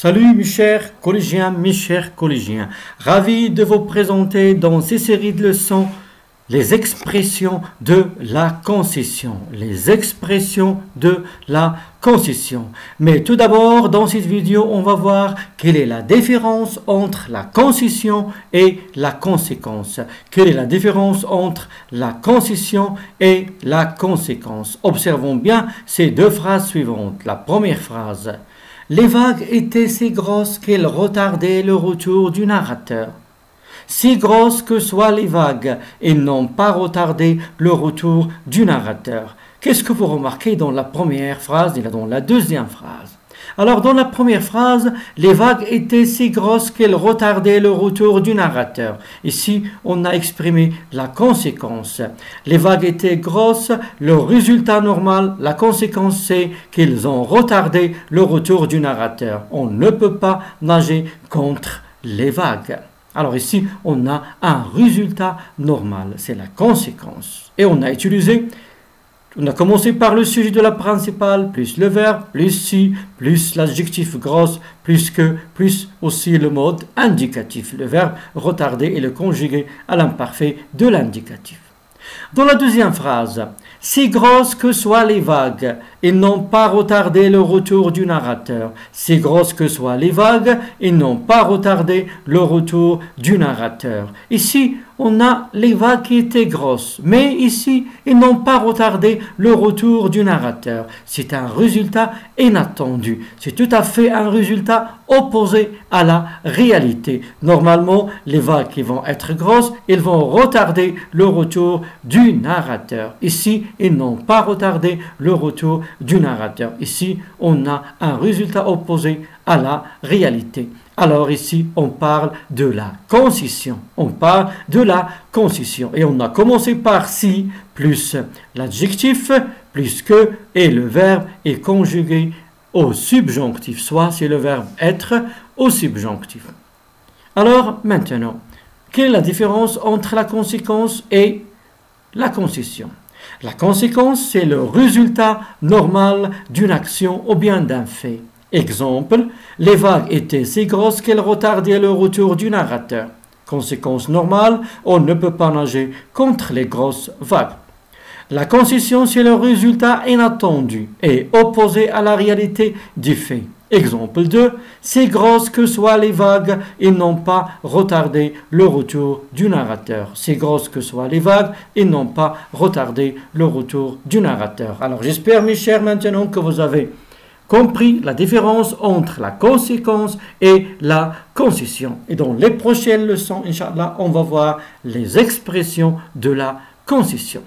Salut mes chers collégiens, mes chers collégiens. Ravi de vous présenter dans ces séries de leçons les expressions de la concession. Les expressions de la concession. Mais tout d'abord, dans cette vidéo, on va voir quelle est la différence entre la concession et la conséquence. Quelle est la différence entre la concession et la conséquence? Observons bien ces deux phrases suivantes. La première phrase. Les vagues étaient si grosses qu'elles retardaient le retour du narrateur. Si grosses que soient les vagues, elles n'ont pas retardé le retour du narrateur. Qu'est-ce que vous remarquez dans la première phrase et dans la deuxième phrase? Alors, dans la première phrase, les vagues étaient si grosses qu'elles retardaient le retour du narrateur. Ici, on a exprimé la conséquence. Les vagues étaient grosses, le résultat normal, la conséquence, c'est qu'ils ont retardé le retour du narrateur. On ne peut pas nager contre les vagues. Alors ici, on a un résultat normal, c'est la conséquence. Et on a commencé par le sujet de la principale, plus le verbe, plus si, plus l'adjectif grosse, plus que, plus aussi le mode indicatif, le verbe retarder et le conjugué à l'imparfait de l'indicatif. Dans la deuxième phrase, si grosses que soient les vagues, ils n'ont pas retardé le retour du narrateur. Si grosses que soient les vagues, ils n'ont pas retardé le retour du narrateur. Ici, on a les vagues qui étaient grosses, mais ici, ils n'ont pas retardé le retour du narrateur. C'est un résultat inattendu. C'est tout à fait un résultat opposé à la réalité. Normalement, les vagues qui vont être grosses, ils vont retarder le retour du narrateur. Ici, ils n'ont pas retardé le retour du narrateur. Ici, on a un résultat opposé à la réalité. Alors ici, on parle de la concession. On parle de la concession. Et on a commencé par si, plus l'adjectif, plus que, et le verbe est conjugué au subjonctif. Soit c'est le verbe être au subjonctif. Alors maintenant, quelle est la différence entre la conséquence et la concession? La conséquence, c'est le résultat normal d'une action ou bien d'un fait. Exemple, les vagues étaient si grosses qu'elles retardaient le retour du narrateur. Conséquence normale, on ne peut pas nager contre les grosses vagues. La concession, c'est le résultat inattendu et opposé à la réalité du fait. Exemple 2, si grosses que soient les vagues, ils n'ont pas retardé le retour du narrateur. Si grosses que soient les vagues, ils n'ont pas retardé le retour du narrateur. Alors j'espère mes chers maintenant que vous avez compris la différence entre la conséquence et la concession. Et dans les prochaines leçons, Inch'Allah, on va voir les expressions de la concession.